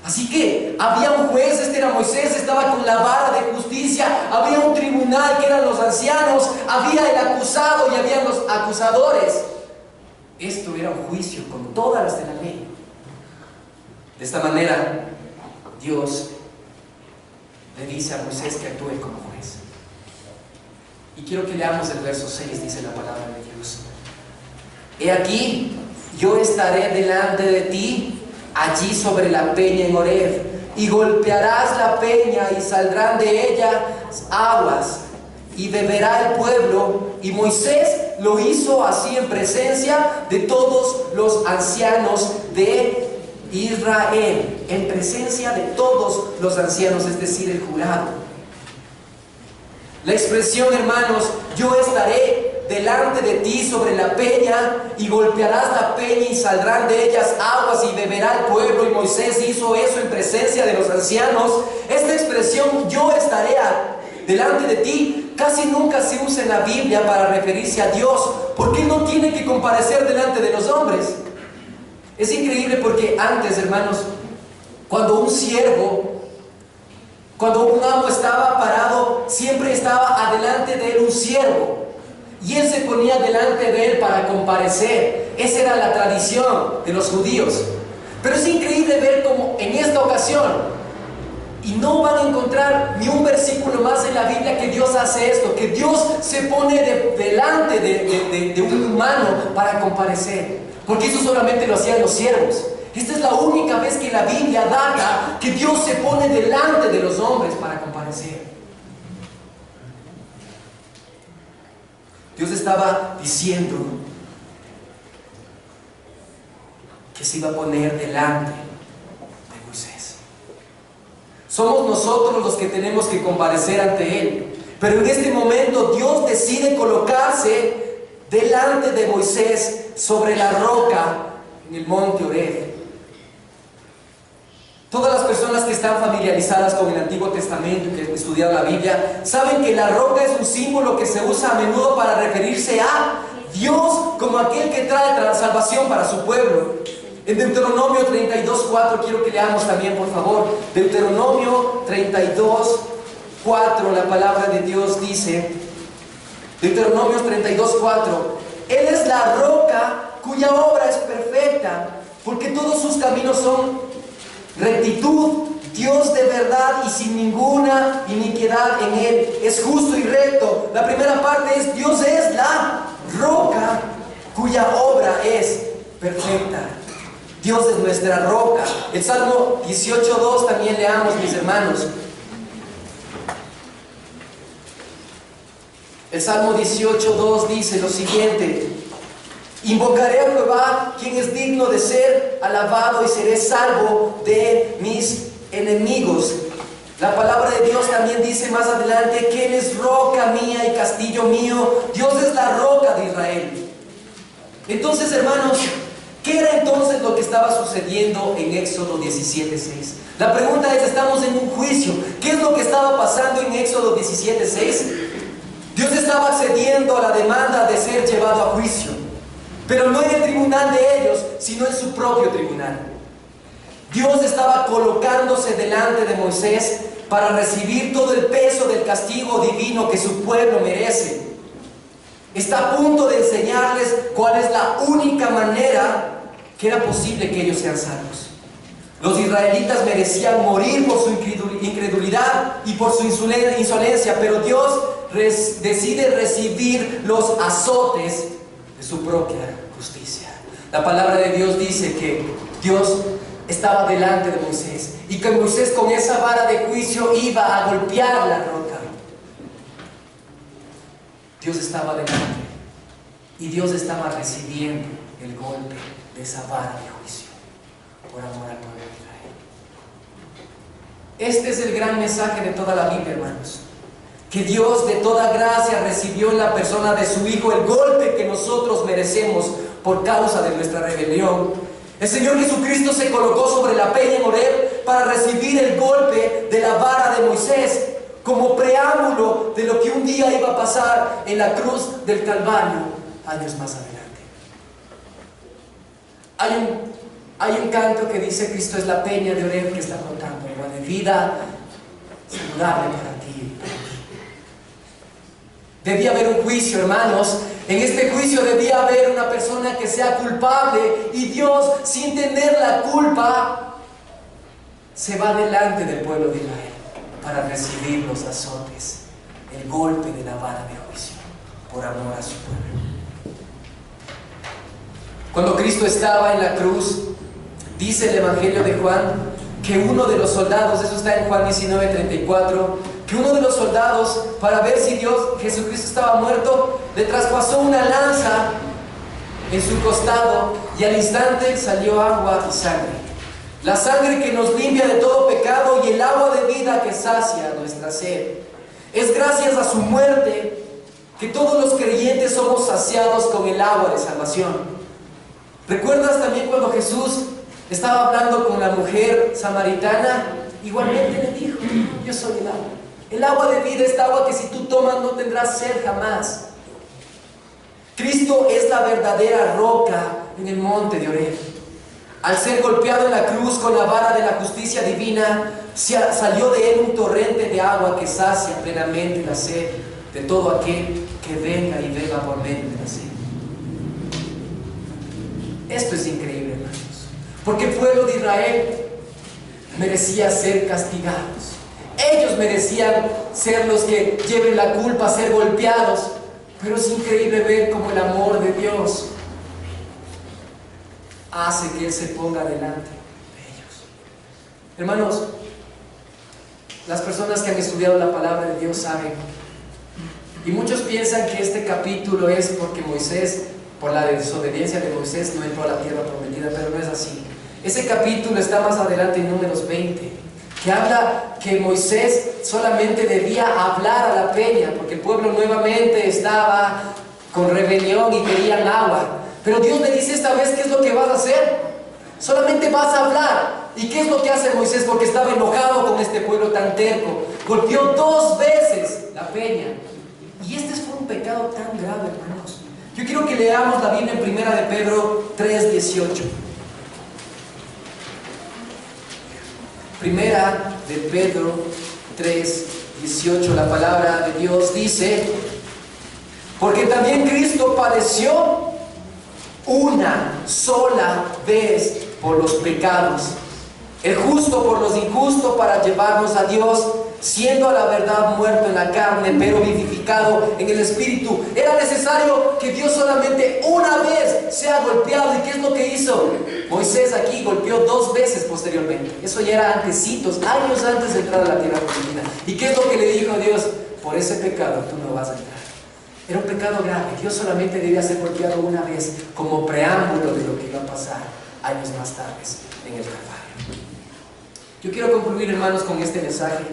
Así que había un juez, este era Moisés, estaba con la vara de justicia, había un tribunal que eran los ancianos, había el acusado y había los acusadores. Esto era un juicio con todas las de la ley. De esta manera, Dios le dice a Moisés que actúe como juez. Y quiero que leamos el verso 6, dice la palabra de Dios. He aquí, yo estaré delante de ti, allí sobre la peña en Horeb, y golpearás la peña y saldrán de ella aguas, y beberá el pueblo. Y Moisés lo hizo así en presencia de todos los ancianos de Israel, en presencia de todos los ancianos, es decir, el jurado. La expresión, hermanos, yo estaré delante de ti sobre la peña, y golpearás la peña y saldrán de ellas aguas, y beberá el pueblo. Y Moisés hizo eso en presencia de los ancianos. Esta expresión, yo estaré delante de ti, casi nunca se usa en la Biblia para referirse a Dios, porque Él no tiene que comparecer delante de los hombres. Es increíble porque antes, hermanos, cuando un amo estaba parado, siempre estaba adelante de él un siervo, y él se ponía delante de él para comparecer. Esa era la tradición de los judíos. Pero es increíble ver cómo en esta ocasión, y no van a encontrar ni un versículo más en la Biblia que Dios hace esto, que Dios se pone delante de un humano para comparecer, porque eso solamente lo hacían los siervos. Esta es la única vez que la Biblia data que Dios se pone delante de los hombres para comparecer. Dios estaba diciendo se iba a poner delante de Moisés. Somos nosotros los que tenemos que comparecer ante Él. Pero en este momento Dios decide colocarse delante de Moisés sobre la roca en el monte Horeb. Todas las personas que están familiarizadas con el Antiguo Testamento y que han estudiado la Biblia saben que la roca es un símbolo que se usa a menudo para referirse a Dios como aquel que trae salvación para su pueblo. En Deuteronomio 32:4, quiero que leamos también, por favor. Deuteronomio 32:4, la palabra de Dios dice, Deuteronomio 32:4, Él es la roca cuya obra es perfecta, porque todos sus caminos son rectitud, Dios de verdad y sin ninguna iniquidad en Él, es justo y recto. La primera parte es: Dios es la roca cuya obra es perfecta. Dios es nuestra roca. El Salmo 18:2 también leamos, mis hermanos. El Salmo 18:2 dice lo siguiente: invocaré a Jehová, quien es digno de ser alabado, y seré salvo de mis enemigos. La palabra de Dios también dice más adelante que Él es roca mía y castillo mío. Dios es la roca de Israel. Entonces, hermanos, ¿qué era entonces lo que estaba sucediendo en Éxodo 17:6? La pregunta es: estamos en un juicio. ¿Qué es lo que estaba pasando en Éxodo 17:6? Dios estaba accediendo a la demanda de ser llevado a juicio, pero no en el tribunal de ellos, sino en su propio tribunal. Dios estaba colocándose delante de Moisés para recibir todo el peso del castigo divino que su pueblo merece. Está a punto de enseñarles cuál es la única manera que era posible que ellos sean salvos. Los israelitas merecían morir por su incredulidad y por su insolencia, pero Dios decide recibir los azotes de su propia justicia. La palabra de Dios dice que Dios estaba delante de Moisés y que Moisés con esa vara de juicio iba a golpear la roca. Dios estaba delante y Dios estaba recibiendo el golpe de esa vara de juicio por amor al pueblo de Israel. Este es el gran mensaje de toda la Biblia, hermanos. Que Dios de toda gracia recibió en la persona de su Hijo el golpe que nosotros merecemos por causa de nuestra rebelión. El Señor Jesucristo se colocó sobre la peña en Horeb para recibir el golpe de la vara de Moisés, como preámbulo de lo que un día iba a pasar en la cruz del Calvario años más adelante. Hay un canto que dice: Cristo es la peña de Horeb que está contando agua de vida saludable para ti. Debía haber un juicio, hermanos. En este juicio debía haber una persona que sea culpable, y Dios, sin tener la culpa, se va delante del pueblo de Israel para recibir los azotes, el golpe de la vara de juicio, por amor a su pueblo. Cuando Cristo estaba en la cruz, dice el Evangelio de Juan que uno de los soldados, eso está en Juan 19:34, que uno de los soldados, para ver si Jesucristo estaba muerto, le traspasó una lanza en su costado, y al instante salió agua y sangre. La sangre que nos limpia de todo pecado y el agua de vida que sacia nuestra sed. Es gracias a su muerte que todos los creyentes somos saciados con el agua de salvación. ¿Recuerdas también cuando Jesús estaba hablando con la mujer samaritana? Igualmente le dijo: yo soy el agua. El agua de vida, esta agua que si tú tomas no tendrás sed jamás. Cristo es la verdadera roca en el monte de Horeb. Al ser golpeado en la cruz con la vara de la justicia divina, salió de él un torrente de agua que sacia plenamente la sed de todo aquel que venga y beba por medio de la sed. Esto es increíble, hermanos, porque el pueblo de Israel merecía ser castigados. Ellos merecían ser los que lleven la culpa, ser golpeados. Pero es increíble ver cómo el amor de Dios hace que Él se ponga delante de ellos. Hermanos, las personas que han estudiado la palabra de Dios saben, y muchos piensan que este capítulo es porque Moisés por la desobediencia de Moisés no entró a la tierra prometida, pero no es así. Ese capítulo está más adelante en Números 20, que habla que Moisés solamente debía hablar a la peña, porque el pueblo nuevamente estaba con rebelión y querían agua. Pero Dios le dice esta vez: ¿qué es lo que vas a hacer? Solamente vas a hablar. ¿Y qué es lo que hace Moisés? Porque estaba enojado con este pueblo tan terco. Golpeó 2 veces la peña. Y este fue un pecado tan grave, hermanos. Yo quiero que leamos la Biblia en Primera de Pedro 3:18. Primera de Pedro 3:18, la palabra de Dios dice: porque también Cristo padeció una sola vez por los pecados, el justo por los injustos, para llevarnos a Dios, siendo a la verdad muerto en la carne, pero vivificado en el Espíritu. Era necesario que Dios solamente una vez sea golpeado. ¿Y qué es lo que hizo? Moisés aquí golpeó 2 veces posteriormente. Eso ya era antecitos, años antes de entrar a la tierra prometida. ¿Y qué es lo que le dijo a Dios? Por ese pecado tú no vas a entrar. Era un pecado grave. Dios solamente debía ser golpeado una vez, como preámbulo de lo que iba a pasar años más tarde en el Calvario. Yo quiero concluir, hermanos, con este mensaje.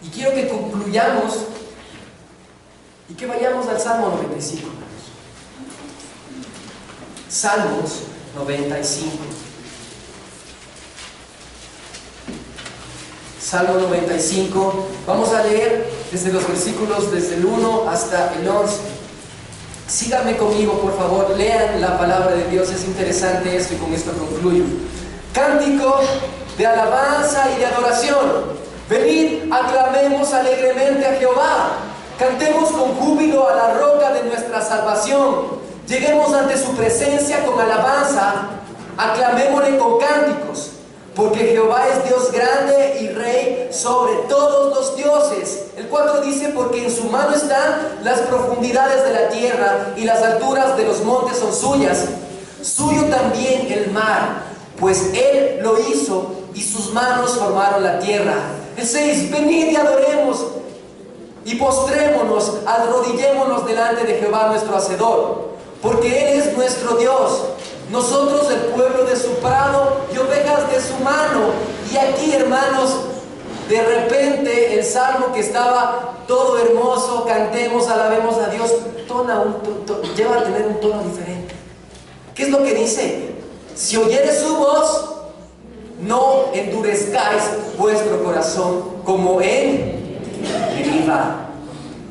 Y quiero que concluyamos y que vayamos al Salmo 95, hermanos. Salmos 95. Salmo 95. Vamos a leer desde los versículos, desde el 1 hasta el 11. Síganme conmigo, por favor. Lean la palabra de Dios. Es interesante esto y con esto concluyo. Cántico de alabanza y de adoración. Venid, aclamemos alegremente a Jehová. Cantemos con júbilo a la roca de nuestra salvación. Lleguemos ante su presencia con alabanza. Aclamémosle con cánticos. Porque Jehová es Dios grande y Rey sobre todos los dioses. El 4 dice: porque en su mano están las profundidades de la tierra, y las alturas de los montes son suyas. Suyo también el mar, pues Él lo hizo, y sus manos formaron la tierra. El 6: venid y adoremos, y postrémonos, arrodillémonos delante de Jehová nuestro Hacedor, porque Él es nuestro Dios, nosotros el pueblo de su prado y ovejas de su mano. Y aquí, hermanos, de repente el salmo que estaba todo hermoso, cantemos, alabemos a Dios, lleva a tener un tono diferente. ¿Qué es lo que dice? Si oyeres su voz, no endurezcáis vuestro corazón, como en Meribá,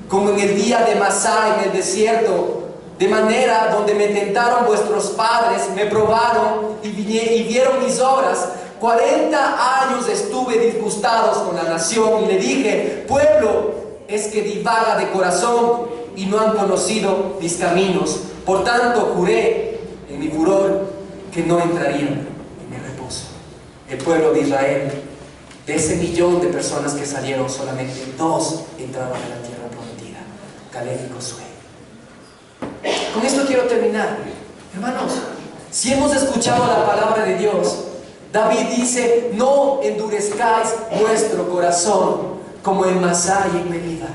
como en el día de Masá en el desierto, de manera donde me tentaron vuestros padres, me probaron y vieron mis obras. 40 años estuve disgustados con la nación, y le dije: pueblo es que divaga de corazón, y no han conocido mis caminos. Por tanto juré en mi furor que no entrarían en el reposo. El pueblo de Israel, de ese 1.000.000 de personas que salieron, solamente 2 entraron a la tierra prometida: Caleb y Josué. Con esto quiero terminar. Hermanos, si hemos escuchado la palabra de Dios, David dice: no endurezcáis vuestro corazón, como en Masá y en Meribá.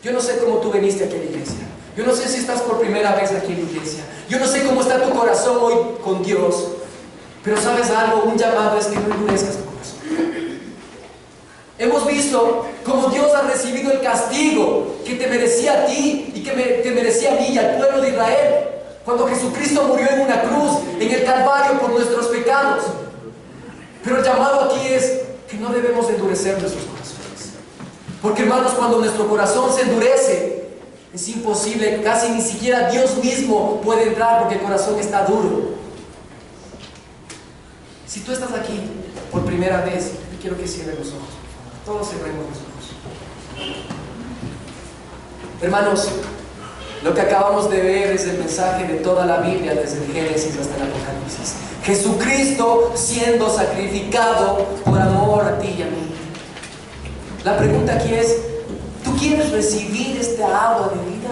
Yo no sé cómo tú viniste aquí a la iglesia. Yo no sé si estás por primera vez aquí en la iglesia. Yo no sé cómo está tu corazón hoy con Dios. Pero ¿sabes algo? Un llamado es que no endurezcas tu corazón. Hemos visto cómo Dios ha recibido el castigo que te merecía a ti y que te merecía a mí y al pueblo de Israel, cuando Jesucristo murió en una cruz, en el Calvario, por nuestros pecados. Pero el llamado aquí es que no debemos endurecer nuestros corazones. Porque, hermanos, cuando nuestro corazón se endurece, es imposible, casi ni siquiera Dios mismo puede entrar, porque el corazón está duro. Si tú estás aquí por primera vez, yo quiero que cierren los ojos. Todos cerremos los ojos. Hermanos, lo que acabamos de ver es el mensaje de toda la Biblia, desde el Génesis hasta el Apocalipsis. Jesucristo siendo sacrificado por amor a ti y a mí. La pregunta aquí es: ¿tú quieres recibir esta agua de vida?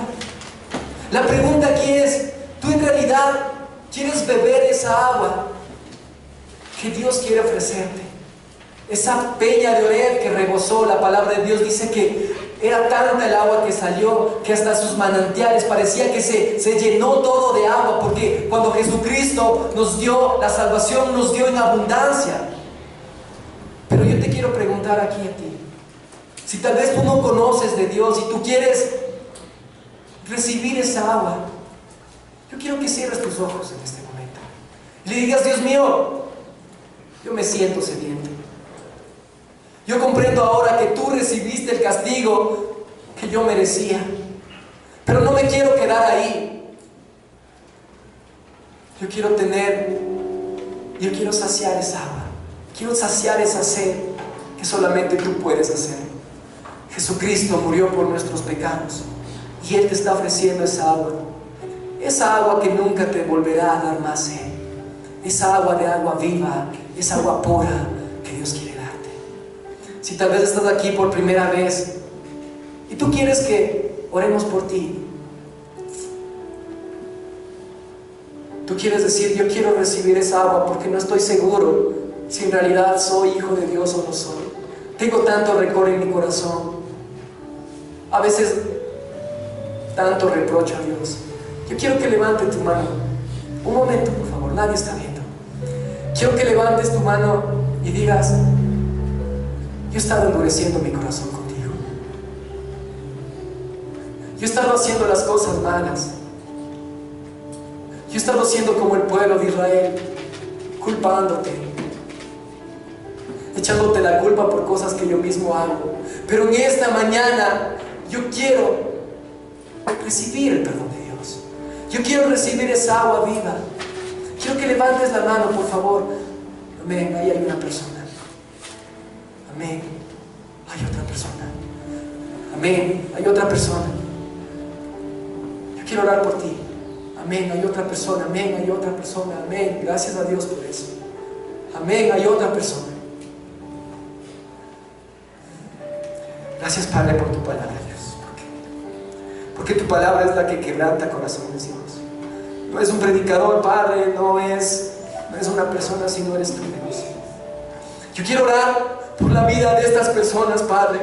La pregunta aquí es: ¿tú en realidad quieres beber esa agua que Dios quiere ofrecerte? Esa peña de Oreb que rebosó, la palabra de Dios dice que Era tanta el agua que salió que hasta sus manantiales parecía que se llenó todo de agua, porque cuando Jesucristo nos dio la salvación, nos dio en abundancia. Pero yo te quiero preguntar aquí a ti, si tal vez tú no conoces de Dios y tú quieres recibir esa agua, yo quiero que cierres tus ojos en este momento y le digas: Dios mío, yo me siento sediento. Yo comprendo ahora que tú recibiste el castigo que yo merecía, pero no me quiero quedar ahí. Yo quiero saciar esa agua, quiero saciar esa sed que solamente tú puedes hacer. Jesucristo murió por nuestros pecados y Él te está ofreciendo esa agua que nunca te volverá a dar más sed, esa agua de agua viva, esa agua pura que Dios quiere darte. Si tal vez estás aquí por primera vez y tú quieres que oremos por ti, tú quieres decir: yo quiero recibir esa agua porque no estoy seguro si en realidad soy hijo de Dios o no soy. Tengo tanto rencor en mi corazón, a veces tanto reprocho a Dios. Yo quiero que levantes tu mano. Un momento, por favor, nadie está viendo. Quiero que levantes tu mano y digas: yo he estado endureciendo mi corazón contigo. Yo he estado haciendo las cosas malas. Yo he estado siendo como el pueblo de Israel, culpándote, echándote la culpa por cosas que yo mismo hago. Pero en esta mañana yo quiero recibir el perdón de Dios. Yo quiero recibir esa agua viva. Quiero que levantes la mano, por favor. Amén, ahí hay una persona. Amén, hay otra persona. Amén, hay otra persona. Yo quiero orar por ti. Amén, hay otra persona. Amén, hay otra persona. Amén, gracias a Dios por eso. Amén, hay otra persona. Gracias, Padre, por tu palabra, Dios. Porque tu palabra es la que quebranta corazones, Dios. No es un predicador, Padre, no es una persona, sino eres tú, Dios. Yo quiero orar por la vida de estas personas, Padre.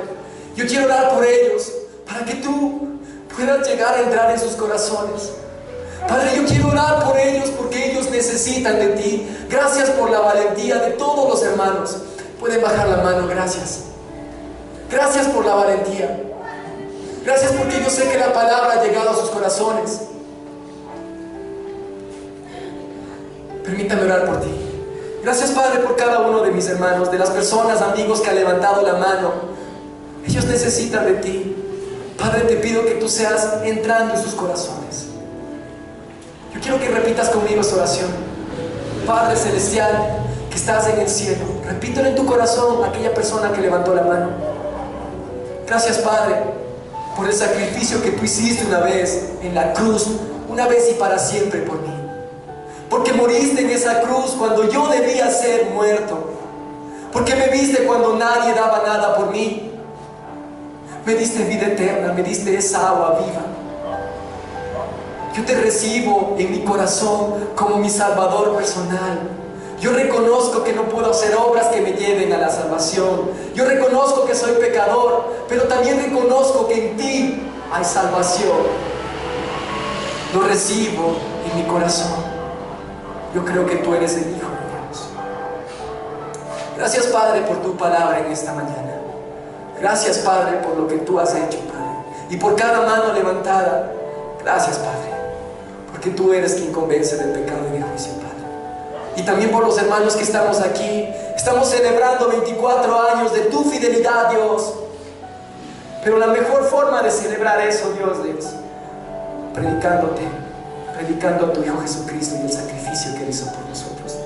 Yo quiero orar por ellos para que tú puedas llegar a entrar en sus corazones. Padre, yo quiero orar por ellos porque ellos necesitan de ti. Gracias por la valentía de todos los hermanos. Pueden bajar la mano, gracias. Gracias por la valentía. Gracias porque yo sé que la palabra ha llegado a sus corazones. Permítame orar por ti. Gracias, Padre, por cada uno de mis hermanos, de las personas, amigos que han levantado la mano. Ellos necesitan de ti. Padre, te pido que tú seas entrando en sus corazones. Yo quiero que repitas conmigo esta oración. Padre Celestial, que estás en el cielo, repítelo en tu corazón a aquella persona que levantó la mano. Gracias, Padre, por el sacrificio que tú hiciste una vez en la cruz, una vez y para siempre por mí. Porque moriste en esa cruz cuando yo debía ser muerto. Porque me viste cuando nadie daba nada por mí. Me diste vida eterna, me diste esa agua viva. Yo te recibo en mi corazón como mi Salvador personal. Yo reconozco que no puedo hacer obras que me lleven a la salvación. Yo reconozco que soy pecador, pero también reconozco que en ti hay salvación. Lo recibo en mi corazón. Yo creo que tú eres el Hijo de Dios. Gracias, Padre, por tu palabra en esta mañana. Gracias, Padre, por lo que tú has hecho, Padre. Y por cada mano levantada. Gracias, Padre, porque tú eres quien convence del pecado y del juicio, Padre. Y también por los hermanos que estamos aquí. Estamos celebrando 24 años de tu fidelidad, Dios. Pero la mejor forma de celebrar eso, Dios, es predicándote, predicando a tu Hijo Jesucristo y el sacrificio que Él hizo por nosotros.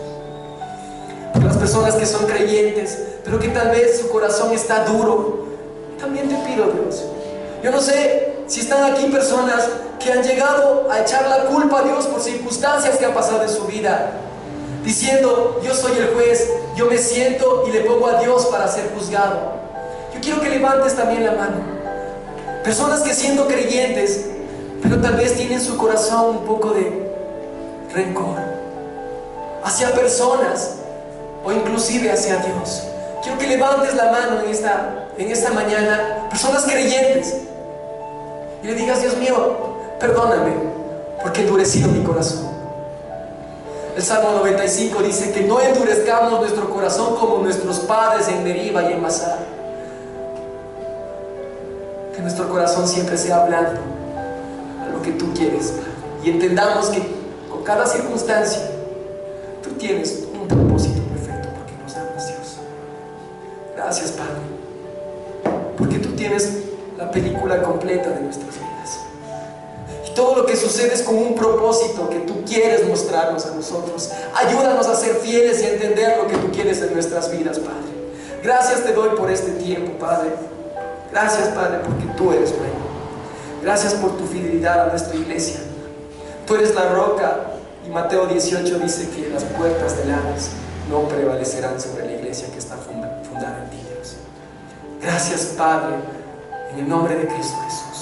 Por las personas que son creyentes, pero que tal vez su corazón está duro, también te pido, Dios. Yo no sé si están aquí personas que han llegado a echar la culpa a Dios por circunstancias que han pasado en su vida, diciendo: yo soy el juez, yo me siento y le pongo a Dios para ser juzgado. Yo quiero que levantes también la mano. Personas que siendo creyentes, pero tal vez tienen su corazón un poco de rencor hacia personas o inclusive hacia Dios. Quiero que levantes la mano en esta mañana, personas creyentes, y le digas: Dios mío, perdóname porque he endurecido mi corazón. El Salmo 95 dice que no endurezcamos nuestro corazón como nuestros padres en Meriba y en Masá. Que nuestro corazón siempre sea blando a lo que tú quieres, Padre, y entendamos que con cada circunstancia tú tienes un propósito perfecto, porque nos amas, Dios. Gracias, Padre, porque tú tienes la película completa de nuestras vidas. Y todo lo que sucede es con un propósito que tú quieres mostrarnos a nosotros. Ayúdanos a ser fieles y a entender lo que tú quieres en nuestras vidas, Padre. Gracias te doy por este tiempo, Padre. Gracias, Padre, porque tú eres bueno. Gracias por tu fidelidad a nuestra iglesia. Tú eres la roca, y Mateo 18 dice que las puertas del Hades no prevalecerán sobre la iglesia que está fundada en ti, Dios. Gracias, Padre, en el nombre de Cristo Jesús.